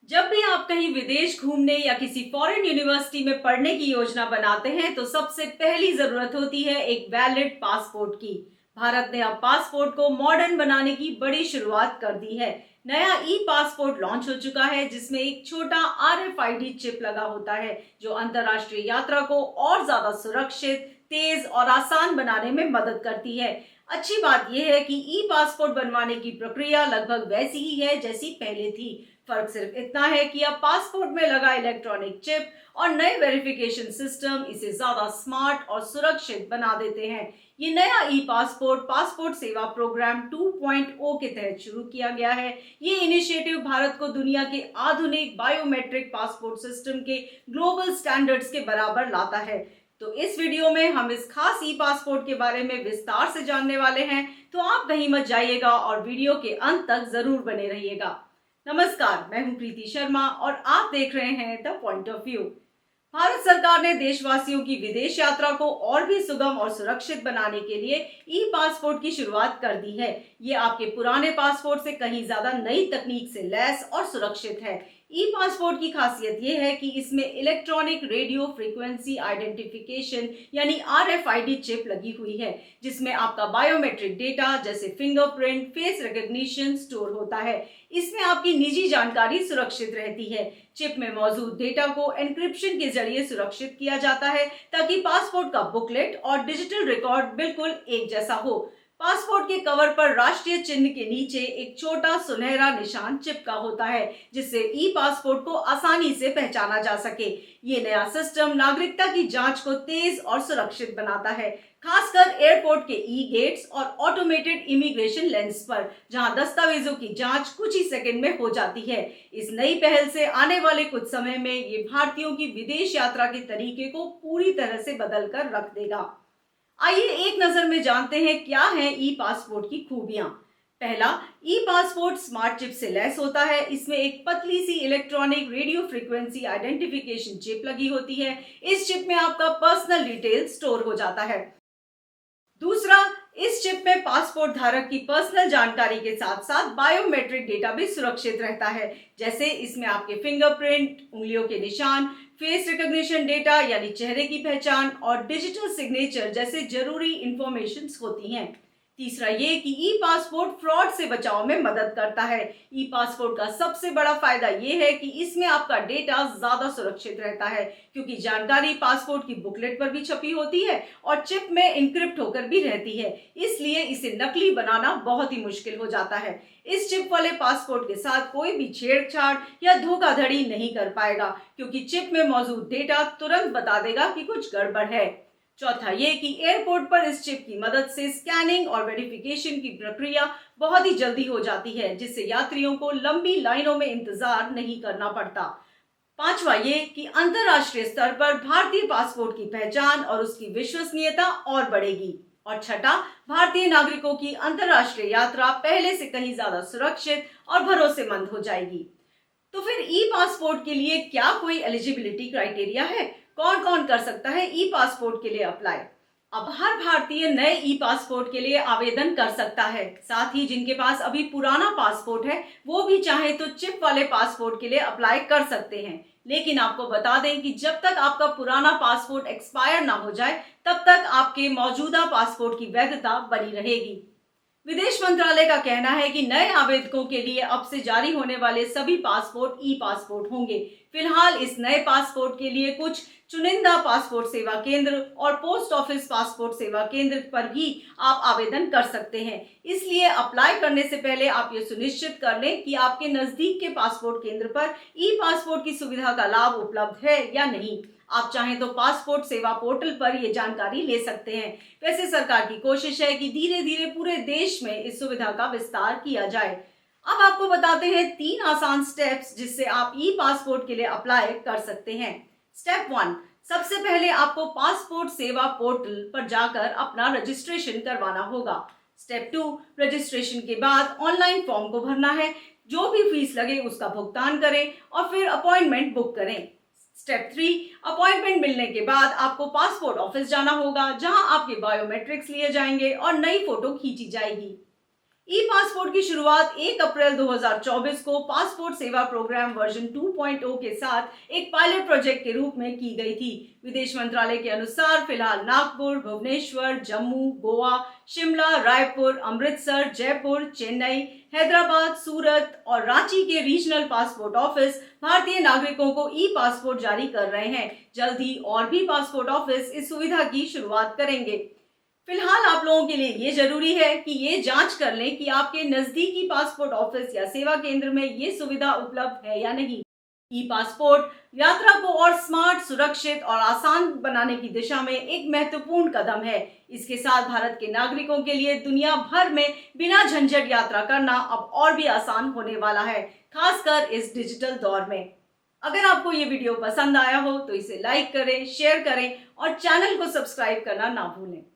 जब भी आप कहीं विदेश घूमने या किसी फॉरेन यूनिवर्सिटी में पढ़ने की योजना बनाते हैं तो सबसे पहली जरूरत होती है एक वैलिड पासपोर्ट की। भारत ने अब पासपोर्ट को मॉडर्न बनाने की बड़ी शुरुआत कर दी है। नया ई पासपोर्ट लॉन्च हो चुका है जिसमें एक छोटा RFID चिप लगा होता है जो अंतर्राष्ट्रीय यात्रा को और ज्यादा सुरक्षित, तेज और आसान बनाने में मदद करती है। अच्छी बात यह है कि ई पासपोर्ट बनवाने की प्रक्रिया लगभग वैसी ही है जैसी पहले थी। फर्क सिर्फ इतना है कि अब पासपोर्ट में लगा इलेक्ट्रॉनिक चिप और नए वेरिफिकेशन सिस्टम इसे ज्यादा स्मार्ट और सुरक्षित बना देते हैं। ये नया ई पासपोर्ट पासपोर्ट सेवा प्रोग्राम 2.0 के तहत शुरू किया गया है। ये इनिशिएटिव भारत को दुनिया के आधुनिक बायोमेट्रिक पासपोर्ट सिस्टम के ग्लोबल स्टैंडर्ड्स के बराबर लाता है। तो इस वीडियो में हम इस खास ई पासपोर्ट के बारे में विस्तार से जानने वाले हैं, तो आप कहीं मत जाइएगा और वीडियो के अंत तक जरूर बने रहिएगा। नमस्कार, मैं हूं प्रीति शर्मा और आप देख रहे हैं the point of view. Bharat सरकार ने देशवासियों की विदेश यात्रा को और भी सुगम और सुरक्षित बनाने के लिए ई पासपोर्ट की शुरुआत कर दी है। ये आपके पुराने पासपोर्ट से कहीं ज्यादा नई तकनीक से लैस और सुरक्षित है। ई पासपोर्ट की खासियत ये है कि इसमें इलेक्ट्रॉनिक रेडियो फ्रीक्वेंसी आइडेंटिफिकेशन यानी RFID चिप लगी हुई है, जिसमें आपका बायोमेट्रिक डेटा जैसे फिंगरप्रिंट, फेस रिकॉग्निशन स्टोर होता है। इसमें आपकी निजी जानकारी सुरक्षित रहती है। चिप में मौजूद डेटा को एन्क्रिप्शन के जरिए सुरक्षित किया जाता है ताकि पासपोर्ट का बुकलेट और डिजिटल रिकॉर्ड बिल्कुल एक जैसा हो। पासपोर्ट के कवर पर राष्ट्रीय चिन्ह के नीचे एक छोटा सुनहरा निशान चिपका होता है जिससे ई पासपोर्ट को आसानी से पहचाना जा सके। ये नया सिस्टम नागरिकता की जांच को तेज और सुरक्षित बनाता है, खासकर एयरपोर्ट के ई गेट्स और ऑटोमेटेड इमिग्रेशन लेंस पर, जहां दस्तावेजों की जांच कुछ ही सेकंड में हो जाती है। इस नई पहल से आने वाले कुछ समय में ये भारतीयों की विदेश यात्रा के तरीके को पूरी तरह से बदल कर रख देगा। आइए एक नजर में जानते हैं क्या है ई पासपोर्ट की खूबियां। पहला, ई पासपोर्ट स्मार्ट चिप से लैस होता है। इसमें एक पतली सी electronic radio frequency identification chip लगी होती है। इस चिप में आपका पर्सनल डिटेल स्टोर हो जाता है। दूसरा, इस चिप में पासपोर्ट धारक की पर्सनल जानकारी के साथ साथ बायोमेट्रिक डेटा भी सुरक्षित रहता है, जैसे इसमें आपके फिंगरप्रिंट, उंगलियों के निशान, फेस रिकॉग्निशन डेटा यानी चेहरे की पहचान और डिजिटल सिग्नेचर जैसे जरूरी इंफॉर्मेशंस होती हैं। तीसरा ये कि ई पासपोर्ट फ्रॉड से बचाव में मदद करता है। ई पासपोर्ट का सबसे बड़ा फायदा ये है कि इसमें आपका डेटा ज्यादा सुरक्षित रहता है, क्योंकि जानकारी पासपोर्ट की बुकलेट पर भी छपी होती है और चिप में इनक्रिप्ट होकर भी रहती है। इसलिए इसे नकली बनाना बहुत ही मुश्किल हो जाता है। इस चिप वाले पासपोर्ट के साथ कोई भी छेड़छाड़ या धोखाधड़ी नहीं कर पाएगा, क्योंकि चिप में मौजूद डेटा तुरंत बता देगा कि कुछ गड़बड़ है। चौथा ये कि एयरपोर्ट पर इस चिप की मदद से स्कैनिंग और वेरिफिकेशन की प्रक्रिया बहुत ही जल्दी हो जाती है, जिससे यात्रियों को लंबी लाइनों में इंतजार नहीं करना पड़ता। पांचवा ये कि अंतर्राष्ट्रीय स्तर पर भारतीय पासपोर्ट की पहचान और उसकी विश्वसनीयता और बढ़ेगी। और छठा, भारतीय नागरिकों की अंतर्राष्ट्रीय यात्रा पहले से कहीं ज्यादा सुरक्षित और भरोसेमंद हो जाएगी। तो फिर ई पासपोर्ट के लिए क्या कोई एलिजिबिलिटी क्राइटेरिया है? कौन कौन कर सकता है ई पासपोर्ट के लिए अप्लाई? अब हर भारतीय नए ई पासपोर्ट के लिए आवेदन कर सकता है। साथ ही जिनके पास अभी पुराना पासपोर्ट है वो भी चाहे तो चिप वाले पासपोर्ट के लिए अप्लाई कर सकते हैं। लेकिन आपको बता दें कि जब तक आपका पुराना पासपोर्ट एक्सपायर ना हो जाए तब तक आपके मौजूदा पासपोर्ट की वैधता बनी रहेगी। विदेश मंत्रालय का कहना है कि नए आवेदकों के लिए अब से जारी होने वाले सभी पासपोर्ट ई पासपोर्ट होंगे। फिलहाल इस नए पासपोर्ट के लिए कुछ चुनिंदा पासपोर्ट सेवा केंद्र और पोस्ट ऑफिस पासपोर्ट सेवा केंद्र पर भी आप आवेदन कर सकते हैं। इसलिए अप्लाई करने से पहले आप ये सुनिश्चित कर लें कि आपके नजदीक के पासपोर्ट केंद्र पर ई पासपोर्ट की सुविधा का लाभ उपलब्ध है या नहीं। आप चाहें तो पासपोर्ट सेवा पोर्टल पर ये जानकारी ले सकते हैं। वैसे सरकार की कोशिश है कि धीरे धीरे पूरे देश में इस सुविधा का विस्तार किया जाए। अब आपको बताते हैं 3 आसान स्टेप्स जिससे आप ई पासपोर्ट के लिए अप्लाई कर सकते हैं। स्टेप 1, सबसे पहले आपको पासपोर्ट सेवा पोर्टल पर जाकर अपना रजिस्ट्रेशन करवाना होगा। स्टेप 2, रजिस्ट्रेशन के बाद ऑनलाइन फॉर्म को भरना है। जो भी फीस लगे उसका भुगतान करें और फिर अपॉइंटमेंट बुक करें। स्टेप 3, अपॉइंटमेंट मिलने के बाद आपको पासपोर्ट ऑफिस जाना होगा, जहां आपके बायोमेट्रिक्स लिए जाएंगे और नई फोटो खींची जाएगी। ई पासपोर्ट की शुरुआत 1 अप्रैल 2024 को पासपोर्ट सेवा प्रोग्राम वर्जन 2.0 के साथ एक पायलट प्रोजेक्ट के रूप में की गई थी। विदेश मंत्रालय के अनुसार फिलहाल नागपुर, भुवनेश्वर, जम्मू, गोवा, शिमला, रायपुर, अमृतसर, जयपुर, चेन्नई, हैदराबाद, सूरत और रांची के रीजनल पासपोर्ट ऑफिस भारतीय नागरिकों को ई पासपोर्ट जारी कर रहे हैं। जल्द ही और भी पासपोर्ट ऑफिस इस सुविधा की शुरुआत करेंगे। फिलहाल आप लोगों के लिए ये जरूरी है कि ये जांच कर लें कि आपके नजदीकी पासपोर्ट ऑफिस या सेवा केंद्र में ये सुविधा उपलब्ध है या नहीं। ई पासपोर्ट यात्रा को और स्मार्ट, सुरक्षित और आसान बनाने की दिशा में एक महत्वपूर्ण कदम है। इसके साथ भारत के नागरिकों के लिए दुनिया भर में बिना झंझट यात्रा करना अब और भी आसान होने वाला है, खासकर इस डिजिटल दौर में। अगर आपको ये वीडियो पसंद आया हो तो इसे लाइक करें, शेयर करें और चैनल को सब्सक्राइब करना ना भूलें।